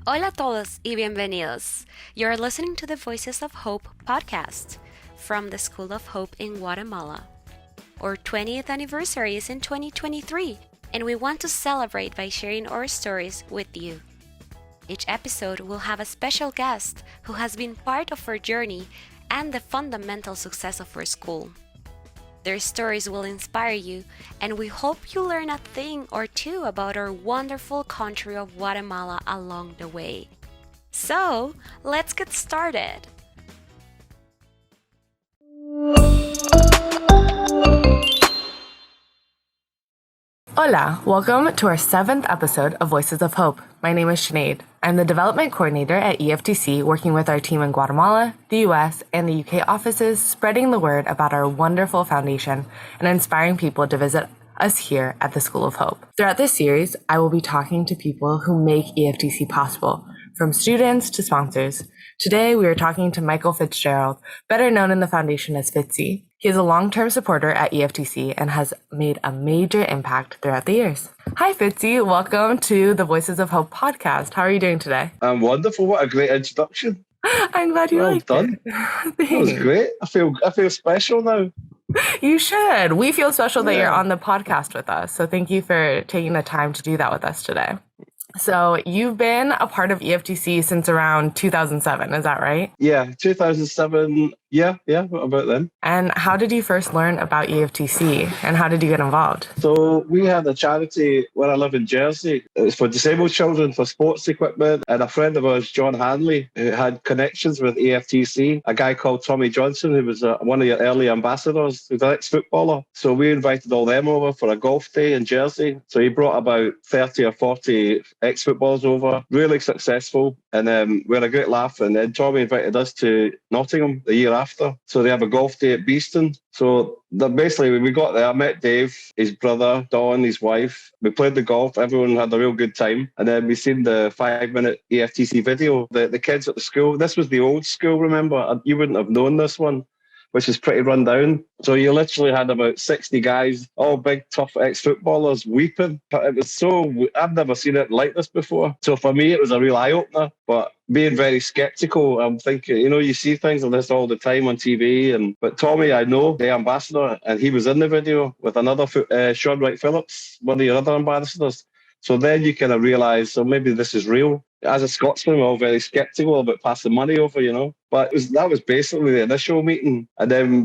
Hola a todos y bienvenidos. You're listening to the Voices of Hope podcast from the School of Hope in Guatemala. Our 20th anniversary is in 2023, and we want to celebrate by sharing our stories with you. Each episode will have a special guest who has been part of our journey and the fundamental success of our school. Their stories will inspire you, and we hope you learn a thing or two about our wonderful country of Guatemala along the way. So, let's get started. Hola, welcome to our 7th episode of Voices of Hope. My name is Sinead. I'm the development coordinator at EFTC, working with our team in Guatemala, the US, and the UK offices, spreading the word about our wonderful foundation and inspiring people to visit us here at the School of Hope. Throughout this series, I will be talking to people who make EFTC possible, from students to sponsors. Today, we are talking to Michael Fitzgerald, better known in the foundation as Fitzy. He is a long-term supporter at EFTC and has made a major impact throughout the years. Hi, Fitzy. Welcome to the Voices of Hope podcast. How are you doing today? I'm wonderful. What a great introduction. I'm glad you liked done. it. That was great. I feel special now. You should. We feel special that you're on the podcast with us. So thank you for taking the time to do that with us today. So you've been a part of EFTC since around 2007, is that right? Yeah, 2007. Yeah, about then. And how did you first learn about EFTC and how did you get involved? So we had a charity where I live in Jersey. It was for disabled children, for sports equipment. And a friend of ours, John Hanley, who had connections with EFTC, a guy called Tommy Johnson, who was one of your early ambassadors, who's an ex-footballer. So we invited all them over for a golf day in Jersey. So he brought about 30 or 40 ex-footballers over, really successful. And we had a great laugh. And then Tommy invited us to Nottingham the year after. So they have a golf day at Beeston. So basically, when we got there, I met Dave, his brother, Don, his wife. We played the golf. Everyone had a real good time. And then we seen the 5-minute EFTC video. The kids at the school. This was the old school, remember? You wouldn't have known this one, which is pretty run down. So you literally had about 60 guys, all big, tough ex-footballers, weeping. It was I've never seen it like this before. So for me, it was a real eye-opener. But being very skeptical, I'm thinking, you see things like this all the time on TV. But Tommy, I know, the ambassador, and he was in the video with another, Sean Wright Phillips, one of your other ambassadors. So then you kind of realise, so maybe this is real. As a Scotsman, we're all very sceptical about passing money over, But that was basically the initial meeting. And then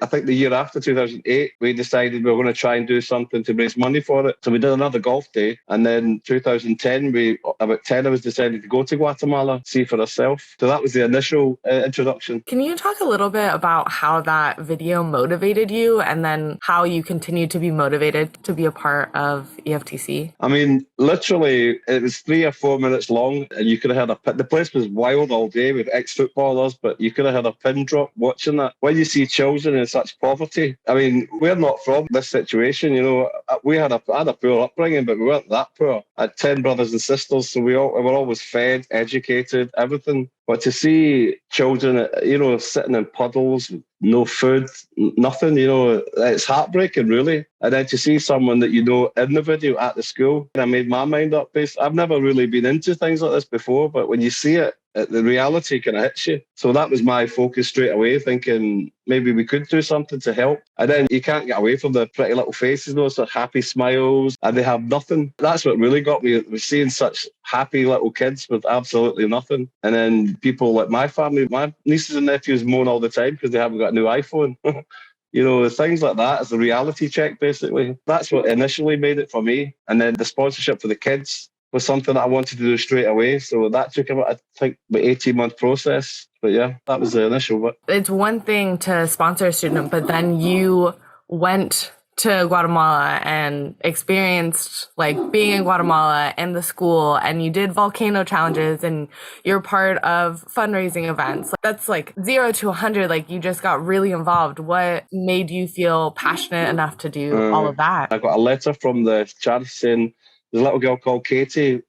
I think the year after, 2008, we decided we were going to try and do something to raise money for it. So we did another golf day. And then 2010, about 10 of us decided to go to Guatemala, see for ourselves. So that was the initial introduction. Can you talk a little bit about how that video motivated you and then how you continue to be motivated to be a part of EFTC? I mean, literally, it was 3 or 4 minutes long, and you could have had the place was wild all day with ex-footballers, but you could have had a pin drop watching that. When you see children in such poverty, I mean, we're not from this situation, I had a poor upbringing, but we weren't that poor. I had 10 brothers and sisters, so we were always fed, educated, everything. But to see children, sitting in puddles, no food, nothing, it's heartbreaking, really. And then to see someone that in the video at the school, I made my mind up. I've never really been into things like this before, but when you see it, the reality kind of hits you. So that was my focus straight away, thinking maybe we could do something to help. And then you can't get away from the pretty little faces, those are happy smiles, and they have nothing. That's what really got me, was seeing such happy little kids with absolutely nothing. And then people like my family, my nieces and nephews moan all the time because they haven't got a new iPhone. Things like that is a reality check, basically. That's what initially made it for me. And then the sponsorship for the kids was something that I wanted to do straight away. So that took about, I think, an 18-month process. But yeah, that was the initial bit. It's one thing to sponsor a student, but then you went to Guatemala and experienced being in Guatemala and the school, and you did volcano challenges and you're part of fundraising events. That's 0 to 100. You just got really involved. What made you feel passionate enough to do all of that? I got a letter from the charity saying, there's a little girl called Katie,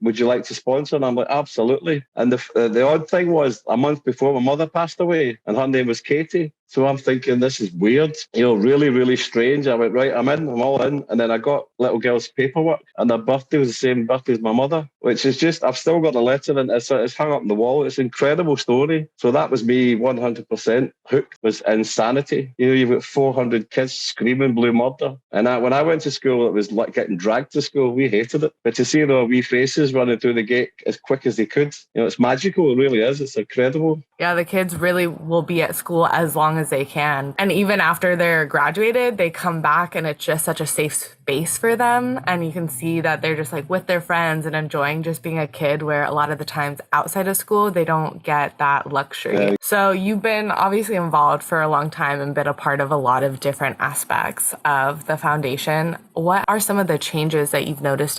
would you like to sponsor? And I'm like, absolutely. And the odd thing was, a month before, my mother passed away, and her name was Katie. So I'm thinking, this is weird, really, really strange. I went, right, I'm all in. And then I got little girl's paperwork, and their birthday was the same birthday as my mother, which is just, I've still got the letter, and it's hung up on the wall. It's an incredible story. So that was me 100% hooked, was insanity. You've got 400 kids screaming blue murder. And when I went to school, it was like getting dragged to school. We hated it. But to see their wee faces running through the gate as quick as they could, it's magical. It really is. It's incredible. Yeah, the kids really will be at school as long as they can. And even after they're graduated, they come back and it's just such a safe space for them. And you can see that they're just like with their friends and enjoying just being a kid, where a lot of the times outside of school, they don't get that luxury. Yeah. So you've been obviously involved for a long time and been a part of a lot of different aspects of the foundation. What are some of the changes that you've noticed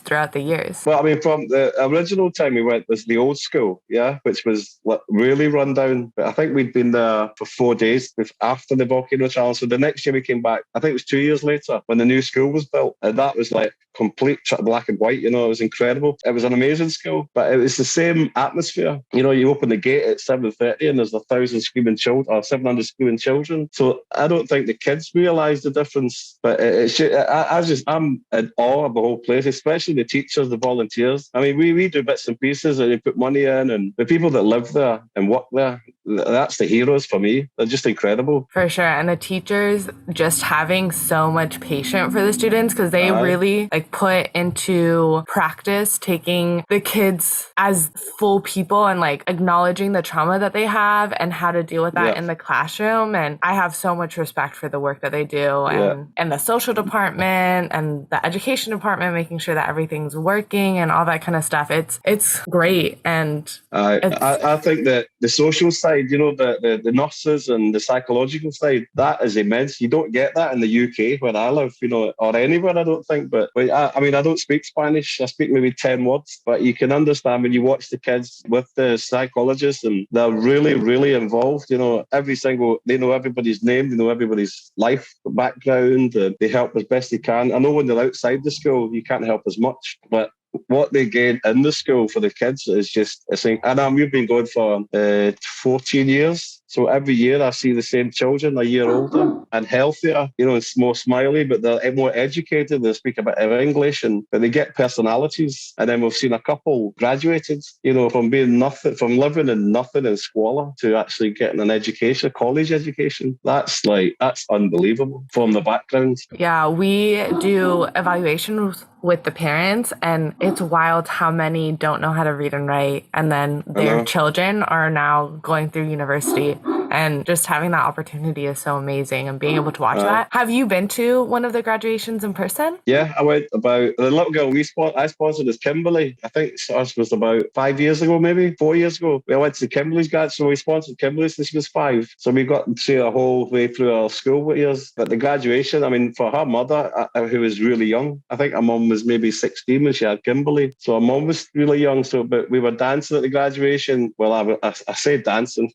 throughout the years? Well, I mean, from the original time we went was the old school, which was really run down. But I think we'd been there for 4 days after the volcano challenge. So the next year we came back, I think it was 2 years later, when the new school was built. And that was like complete black and white, it was incredible. It was an amazing school, but it was the same atmosphere. You open the gate at 7:30 and there's 1,000 screaming children, or 700 screaming children. So I don't think the kids realise the difference, but I'm in awe of the whole place, especially the teachers, the volunteers. I mean, we do bits and pieces and we put money in, and the people that live there and work there, that's the heroes for me. They're just incredible. For sure. And the teachers just having so much patience for the students, because they really put into practice taking the kids as full people and acknowledging the trauma that they have and how to deal with that in the classroom. And I have so much respect for the work that they do, and the social department and the education department, making sure that everything's working and all that kind of stuff. It's great. And I think that the social side, the nurses and the psychological side, that is immense. You don't get that in the UK where I live, or anywhere, I don't think. But I mean, I don't speak Spanish. I speak maybe 10 words, but you can understand when you watch the kids with the psychologists, and they're really, really involved. They know everybody's name, they know everybody's life background, and they help as best they can. I know when they're outside the school, you can't help as much, but what they gain in the school for the kids is just, and we've been going for 14 years. So every year I see the same children, a year older and healthier, it's more smiley, but they're more educated. They speak a bit of English, but they get personalities. And then we've seen a couple graduated, from being nothing, from living in nothing in squalor to actually getting an education, a college education. That's unbelievable from the background. Yeah, we do evaluations with the parents, and it's wild how many don't know how to read and write, and then their children are now going through university, and just having that opportunity is so amazing, and being able to watch that. Have you been to one of the graduations in person? Yeah, I went about, the little girl I sponsored is Kimberly. I think ours was about 5 years ago, maybe 4 years ago. We went to Kimberly's grad, so we sponsored Kimberly's since she was 5. So we got to see her whole way through our school years. But the graduation, I mean, for her mother, who was really young, I think her mum was maybe 16 when she had Kimberly. So her mum was really young. But we were dancing at the graduation. Well, I say dancing.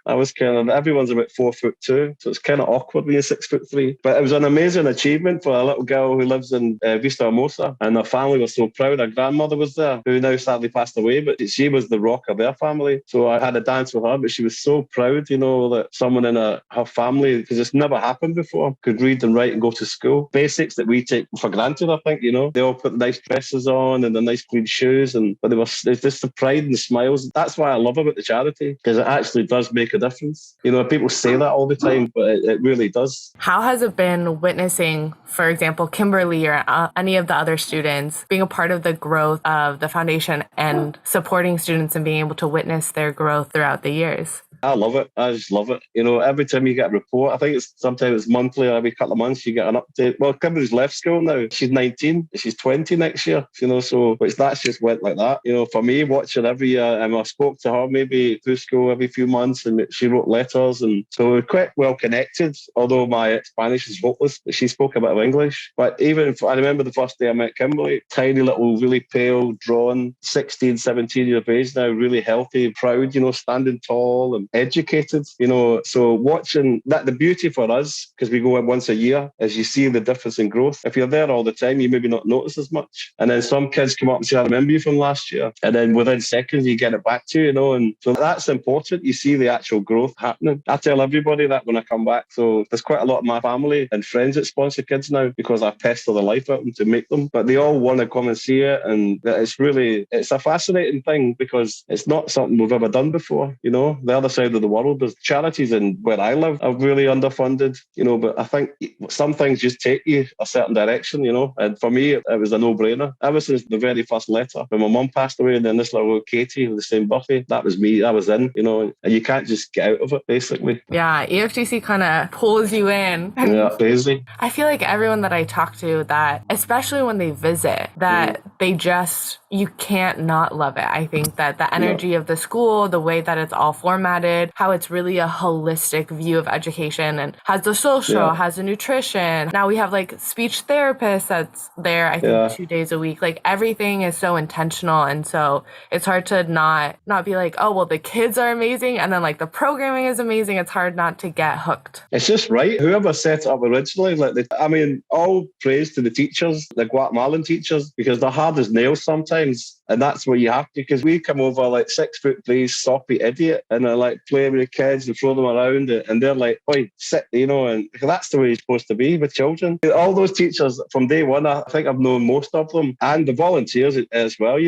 I was everyone's about 4'2", so it's kind of awkward when you're 6'3". But it was an amazing achievement for a little girl who lives in Vista Hermosa, and her family was so proud. Her grandmother was there, who now sadly passed away, but she was the rock of their family. So I had a dance with her, but she was so proud, that someone in her family, because it's never happened before, could read and write and go to school. Basics that we take for granted, I think. They all put nice dresses on and the nice clean shoes, but it's just the pride and the smiles. That's why I love about the charity, because it actually does make a difference. People say that all the time, but it really does. How has it been witnessing, for example, Kimberly or any of the other students being a part of the growth of the foundation and supporting students and being able to witness their growth throughout the years? I love it. I just love it. Every time you get a report, I think sometimes it's monthly or every couple of months you get an update. Well, Kimberly's left school now. She's 19. She's 20 next year, so that's just went like that. For me, watching every year, I spoke to her maybe through school every few months, and she wrote letters, and so we're quite well connected, although my Spanish is hopeless. She spoke a bit of English. But I remember the first day I met Kimberly, tiny little, really pale, drawn, 16, 17 years of age now, really healthy, proud, standing tall, and educated, so watching that, the beauty for us, because we go in once a year, is you see the difference in growth. If you're there all the time, you maybe not notice as much. And then some kids come up and say, I remember you from last year. And then within seconds, you get it back to you, and so that's important. You see the actual growth happening. I tell everybody that when I come back. So there's quite a lot of my family and friends that sponsor kids now because I pester the life out of them to make them, but they all want to come and see it. And it's a fascinating thing because it's not something we've ever done before. The other side of the world, there's charities in where I live are really underfunded, but I think some things just take you a certain direction, and for me, it was a no-brainer. Ever since the very first letter, when my mum passed away, and then this little Katie with the same birthday, that was me. I was in, and you can't just get out of it, basically. Yeah, EFTC kind of pulls you in. Yeah, crazy. I feel like everyone that I talk to, that especially when they visit, that they just, you can't not love it. I think that the energy of the school, the way that it's all formatted, how it's really a holistic view of education, and has the social, has the nutrition. Now we have like speech therapists that's there, I think 2 days a week. Like everything is so intentional. And so it's hard to not be like, oh, well, the kids are amazing. And then like the programming is amazing. It's hard not to get hooked. It's just right. Whoever set it up originally, all praise to the teachers, the Guatemalan teachers, because they're hard as nails sometimes. And that's what you have to, because we come over like 6'3", soppy idiot, and they're like playing with the kids and throw them around, and they're like, oi, sit, and that's the way you're supposed to be with children. All those teachers from day one, I think I've known most of them, and the volunteers as well.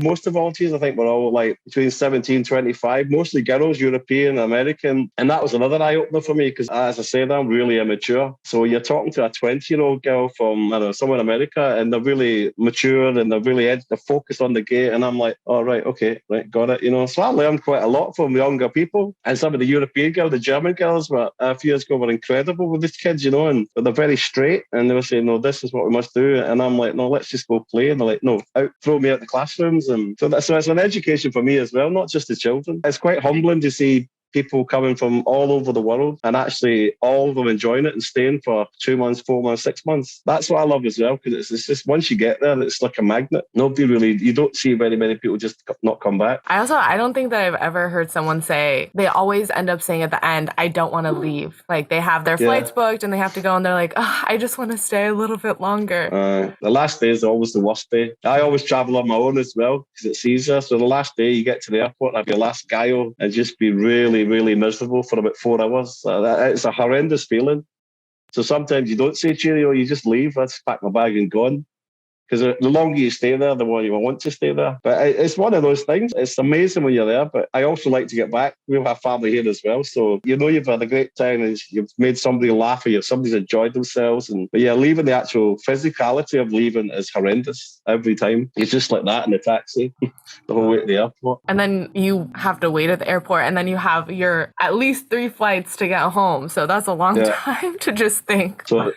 Most of the volunteers, I think, were all like between 17, 25, mostly girls, European, American. And that was another eye-opener for me, because as I said, I'm really immature. So you're talking to a 20-year-old girl from, somewhere in America, and they're really mature, and they're focused on the gate, and I'm like, oh, right, okay, right, got it, so I learned quite a lot from the younger people. And some of the European girls, the German girls, were a few years ago, were incredible with these kids, and they're very straight, and they were saying, no, this is what we must do, and I'm like, no, let's just go play. And they're like, no, throw me out the classrooms. And so it's an education for me as well, not just the children. It's quite humbling to see people coming from all over the world, and actually all of them enjoying it and staying for 2 months, 4 months, 6 months. That's what I love as well, because it's just once you get there, it's like a magnet. You don't see very many people just not come back. I don't think that I've ever heard someone say, they always end up saying at the end, I don't want to leave. Like they have their flights booked and they have to go, and they're like, oh, I just want to stay a little bit longer. The last day is always the worst day. I always travel on my own as well, because it's easier. So the last day you get to the airport, have your last gallo, and just be really, really miserable for about 4 hours. It's a horrendous feeling. So sometimes you don't say cheerio, you just leave. I just pack my bag and gone. Because the longer you stay there, the more you want to stay there. But it's one of those things. It's amazing when you're there, but I also like to get back. We have family here as well. So, you've had a great time, and you've made somebody laugh, or somebody's enjoyed themselves. But leaving, the actual physicality of leaving is horrendous every time. It's just like that in the taxi, the whole way to the airport. And then you have to wait at the airport, and then you have your at least 3 flights to get home. So that's a long time to just think. So,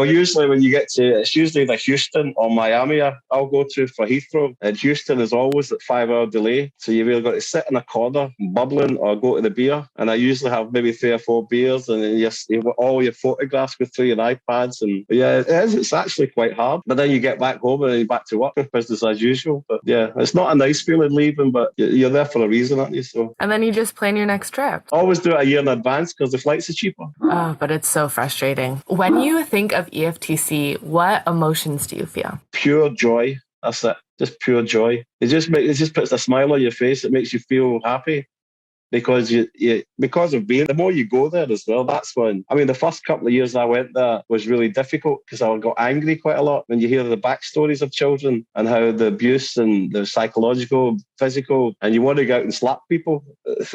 usually when you get to, it's usually the Houston or Miami I'll go to for Heathrow. And Houston is always at 5-hour delay. So you've either got to sit in a corner bubbling or go to the beer. And I usually have maybe 3 or 4 beers, and then you've got all your photographs with 3 and iPads. And it's actually quite hard. But then you get back home and then you're back to work, business as usual. But it's not a nice feeling leaving, but you're there for a reason, aren't you? So. And then you just plan your next trip. Always do it a year in advance because the flights are cheaper. Oh, but it's so frustrating. When you think of EFTC, what emotions do you feel? Pure joy. That's it. Just pure joy. It just puts a smile on your face. It makes you feel happy. Because because of being, the more you go there as well, that's when, the first couple of years I went there was really difficult because I got angry quite a lot when you hear the backstories of children and how the abuse and the psychological, physical, and you want to go out and slap people.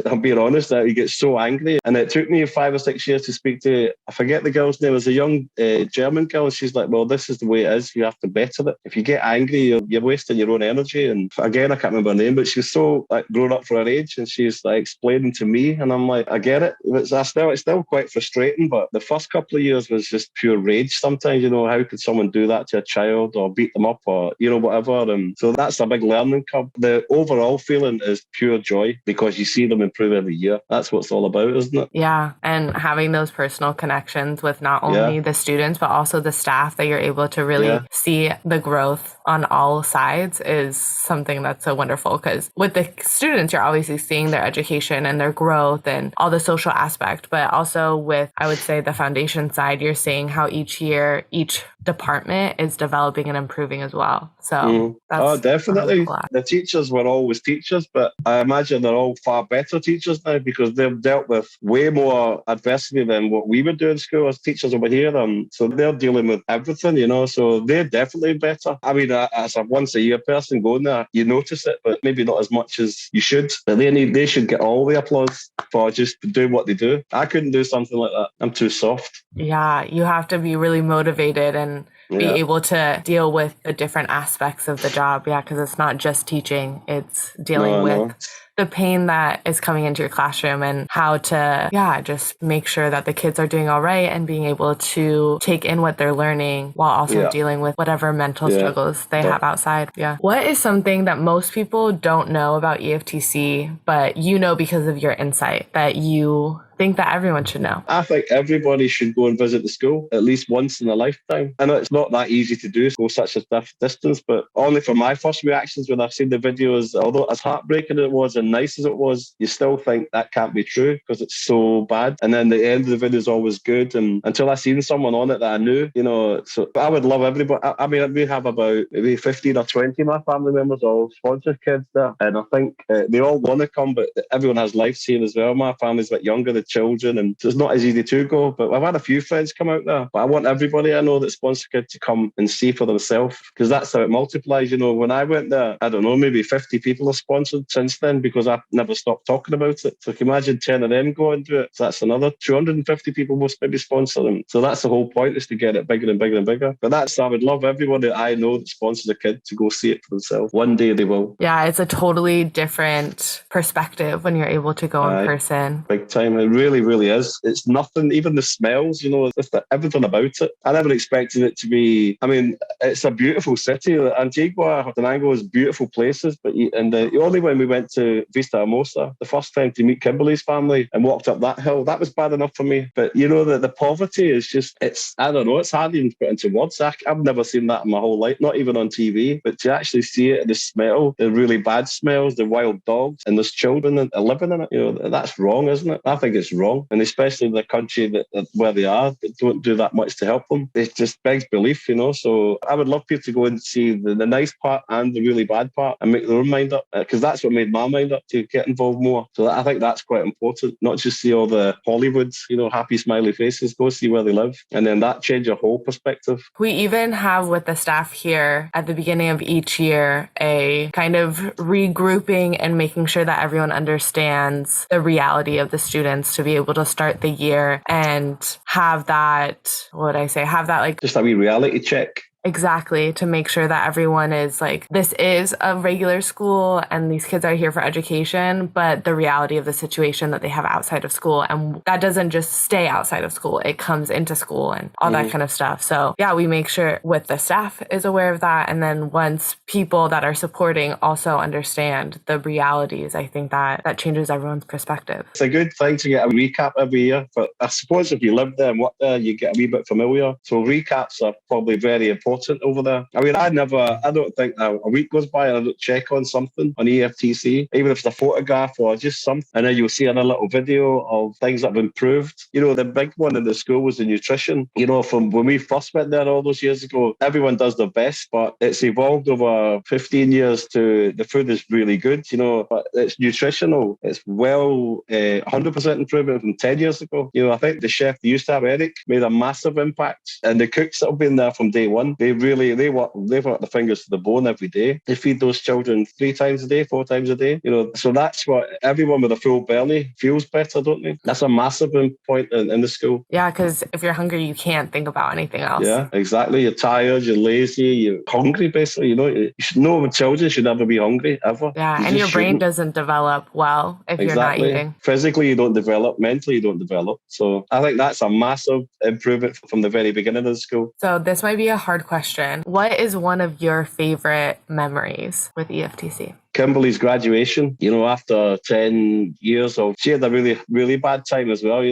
I'm being honest, that you get so angry. And it took me 5 or 6 years to speak to, I forget the girl's name, it was a young German girl. And she's like, well, this is the way it is. You have to better it. If you get angry, you're wasting your own energy. And again, I can't remember her name, but she's so grown up for her age, and she's explaining to me, and I'm like, I get it. It's still quite frustrating, but the first couple of years was just pure rage sometimes. How could someone do that to a child or beat them up or whatever? And so that's a big learning curve. The overall feeling is pure joy because you see them improve every year. That's what it's all about, isn't it? Yeah, and having those personal connections with not only the students but also the staff, that you're able to really see the growth on all sides, is something that's so wonderful. Because with the students, you're obviously seeing their education education and their growth and all the social aspect, but also with, I would say, the foundation side, you're seeing how each year, each department is developing and improving as well. So that's definitely. Cool. The teachers were always teachers, but I imagine they're all far better teachers now because they've dealt with way more adversity than what we would do in school as teachers over here. So they're dealing with everything, so they're definitely better. I mean, as a once a year person going there, you notice it, but maybe not as much as you should. But they should get all the applause for just doing what they do. I couldn't do something like that. I'm too soft. Yeah, you have to be really motivated and be able to deal with the different aspects of the job. Yeah, because it's not just teaching, it's dealing with the pain that is coming into your classroom and how to, just make sure that the kids are doing all right and being able to take in what they're learning while also dealing with whatever mental struggles they have outside. Yeah. What is something that most people don't know about EFTC, but because of your insight that you think that everyone should know? I think everybody should go and visit the school at least once in a lifetime. I know it's not that easy to do, go such a tough distance, but only from my first reactions when I've seen the videos, although as heartbreaking as it was and nice as it was, you still think that can't be true because it's so bad. And then the end of the video is always good. And until I seen someone on it that I knew, so I would love everybody. I mean, we have about maybe 15 or 20 of my family members all sponsor kids there. And I think they all want to come, but everyone has lives here as well. My family's a bit younger, the children, and so it's not as easy to go. But I've had a few friends come out there. But I want everybody I know that sponsor kids to come and see for themselves because that's how it multiplies. When I went there, I don't know, maybe 50 people have sponsored since then because I've never stopped talking about it. So can you imagine 10 of them go and do it? So that's another 250 people most maybe sponsor them. So that's the whole point, is to get it bigger and bigger and bigger. But I would love everyone that I know that sponsors a kid to go see it for themselves. One day they will. Yeah, it's a totally different perspective when you're able to go in person. Big time. It really, really is. It's nothing, even the smells, just everything about it. I never expected it to be, I mean, it's a beautiful city. Antigua, Jocotenango is beautiful places, but only when we went to Vista Hermosa, the first time to meet Kimberly's family and walked up that hill, that was bad enough for me. But the poverty is just, I don't know, it's hard even to put into words. I've never seen that in my whole life, not even on TV, but to actually see it, the smell, the really bad smells, the wild dogs, and there's children that are living in it, that's wrong, isn't it? I think it's wrong. And especially in the country where they are, that don't do that much to help them. It just begs belief, So I would love people to go and see the nice part and the really bad part and make their own mind up, because that's what made my mind up to get involved more. So I think that's quite important, not just see all the Hollywoods, happy smiley faces, go see where they live. And then that change your whole perspective. We even have with the staff here at the beginning of each year a kind of regrouping and making sure that everyone understands the reality of the students to be able to start the year and have that, just a wee reality check. Exactly, to make sure that everyone is this is a regular school and these kids are here for education, but the reality of the situation that they have outside of school, and that doesn't just stay outside of school, it comes into school and all that kind of stuff. So we make sure with the staff is aware of that. And then once people that are supporting also understand the realities, I think that changes everyone's perspective. It's a good thing to get a recap every year, but I suppose if you live there and work there, you get a wee bit familiar. So recaps are probably very important over there. I mean, I don't think a week goes by and I don't check on something on EFTC, even if it's a photograph or just something. And then you'll see in a little video of things that have improved. The big one in the school was the nutrition. From when we first went there all those years ago, everyone does their best, but it's evolved over 15 years to the food is really good, but it's nutritional. It's 100% improvement from 10 years ago. I think the chef they used to have, Eric, made a massive impact. And the cooks that have been there from day one, they work their fingers to the bone every day. They feed those children 3 times a day, 4 times a day. So that's what everyone with a full belly feels better, don't they? That's a massive point in the school. Yeah, because if you're hungry, you can't think about anything else. Yeah, exactly. You're tired, you're lazy, you're hungry, basically. No children should never be hungry, ever. Yeah, and your brain doesn't develop well if you're not eating. Physically, you don't develop. Mentally, you don't develop. So I think that's a massive improvement from the very beginning of the school. So this might be a hard question. What is one of your favorite memories with EFTC? Kimberly's graduation, after 10 years she had a really, really bad time as well.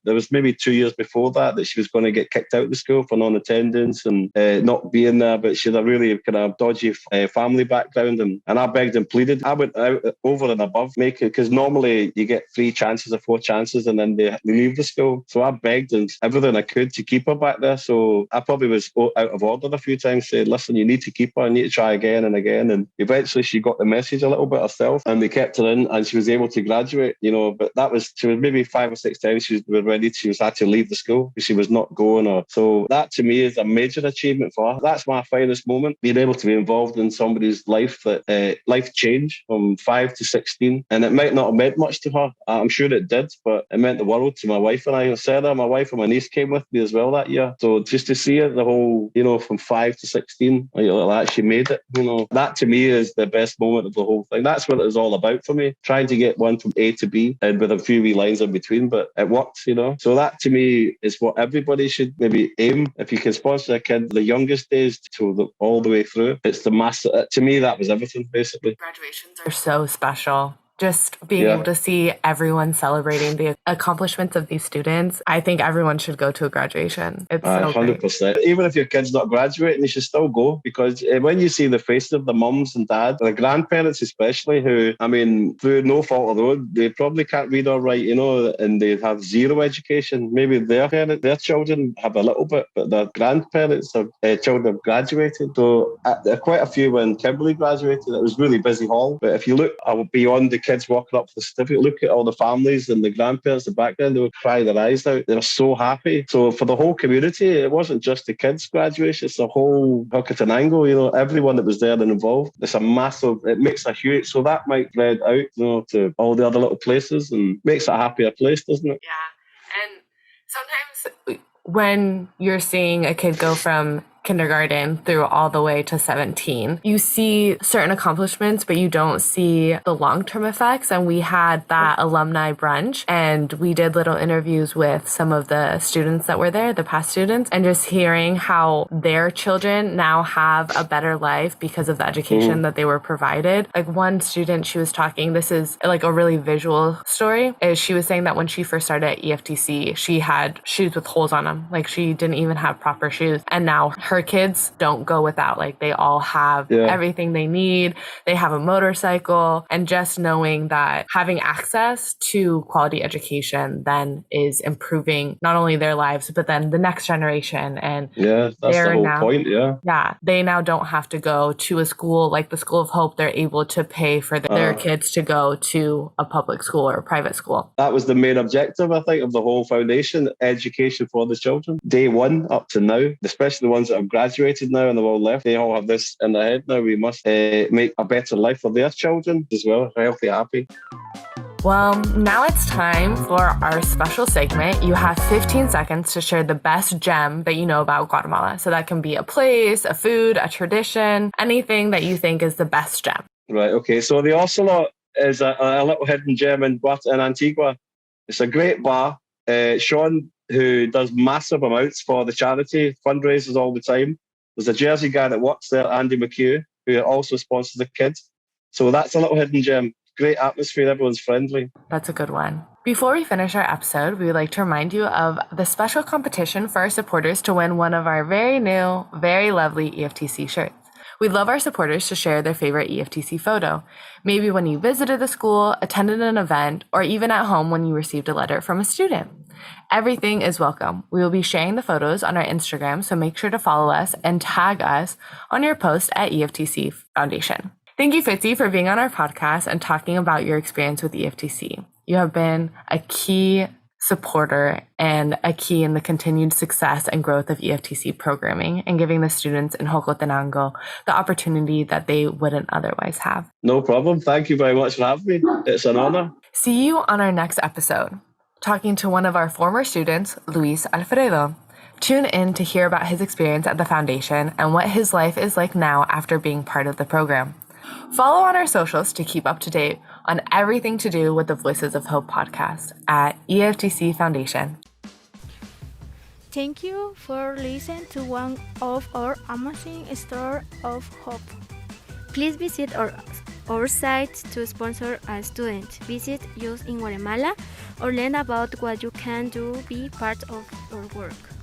There was maybe 2 years before that she was going to get kicked out of the school for non-attendance and not being there, but she had a really kind of dodgy family background, and I begged and pleaded. I went out over and above, because normally you get 3 chances or 4 chances and then they leave the school. So I begged and everything I could to keep her back there. So I probably was out of order a few times, saying, listen, you need to keep her, I need to try again and again. And eventually she got the message a little bit herself, and we kept her in, and she was able to graduate, but she was maybe 5 or 6 times she was had to leave the school because she was not going. So that to me is a major achievement for her. That's my finest moment, being able to be involved in somebody's life, that life change from 5 to 16. And it might not have meant much to her. I'm sure it did, but it meant the world to my wife and I. Sarah, my wife, and my niece came with me as well that year. So just to see it, the whole, from 5 to 16, like she made it, that to me is the best moment of the whole thing. That's what it was all about for me, trying to get one from A to B and with a few wee lines in between, but it worked, So that to me is what everybody should maybe aim. If you can sponsor a kid the youngest days all the way through, it's the master. To me, that was everything, basically. Graduations are so special. Just being able to see everyone celebrating the accomplishments of these students. I think everyone should go to a graduation. It's so 100%. great. Even if your kid's not graduating, you should still go, because when you see the faces of the mums and dads, the grandparents especially, who, through no fault of their own, they probably can't read or write, and they have zero education. Maybe their children have a little bit, but their grandparents, their children have graduated. So there are quite a few when Kimberly graduated. It was really busy hall. But if you look beyond the kids walking up for the certificate, look at all the families and the grandparents, the background, they would cry their eyes out. They were so happy. So for the whole community, it wasn't just the kids' graduation, it's the whole Jocotenango, everyone that was there and involved. It's a massive, it makes a huge, so that might spread out, to all the other little places and makes it a happier place, doesn't it? Yeah. And sometimes when you're seeing a kid go from kindergarten through all the way to 17, you see certain accomplishments, but you don't see the long-term effects. And we had that alumni brunch, and we did little interviews with some of the students that were there, the past students, and just hearing how their children now have a better life because of the education that they were provided. Like one student, she was talking, this is like a really visual story, is she was saying that when she first started at EFTC, she had shoes with holes on them. Like she didn't even have proper shoes. And now her kids don't go without, like they all have everything they need. They have a motorcycle, and just knowing that having access to quality education then is improving not only their lives, but then the next generation. And that's the whole point. They now don't have to go to a school like the School of Hope. They're able to pay for their kids to go to a public school or a private school. That was the main objective, I think, of the whole foundation, education for the children. Day one up to now, especially the ones that have graduated now and they've all left, they all have this in their head now. We must make a better life for their children as well, healthy, happy. Well, now it's time for our special segment. You have 15 seconds to share the best gem that you know about Guatemala. So that can be a place, a food, a tradition, anything that you think is the best gem. Right, okay. So the Ocelot is a little hidden gem in Antigua. It's a great bar. Sean, who does massive amounts for the charity, fundraisers all the time. There's a Jersey guy that works there, Andy McHugh, who also sponsors the kids. So that's a little hidden gem. Great atmosphere, everyone's friendly. That's a good one. Before we finish our episode, we would like to remind you of the special competition for our supporters to win one of our very new, very lovely EFTC shirts. We'd love our supporters to share their favorite EFTC photo, maybe when you visited the school, attended an event, or even at home when you received a letter from a student. Everything is welcome. We will be sharing the photos on our Instagram, so make sure to follow us and tag us on your post at EFTC Foundation. Thank you, Fitzy, for being on our podcast and talking about your experience with EFTC. You have been a key supporter and a key in the continued success and growth of EFTC programming and giving the students in Jocotenango the opportunity that they wouldn't otherwise have. No problem. Thank you very much for having me. It's an honor. See you on our next episode, talking to one of our former students, Luis Alfredo. Tune in to hear about his experience at the foundation and what his life is like now after being part of the program. Follow on our socials to keep up to date on everything to do with the Voices of Hope podcast at EFTC Foundation. Thank you for listening to one of our amazing stories of hope. Please visit our our site to sponsor a student, visit us in Guatemala, or learn about what you can do, be part of our work.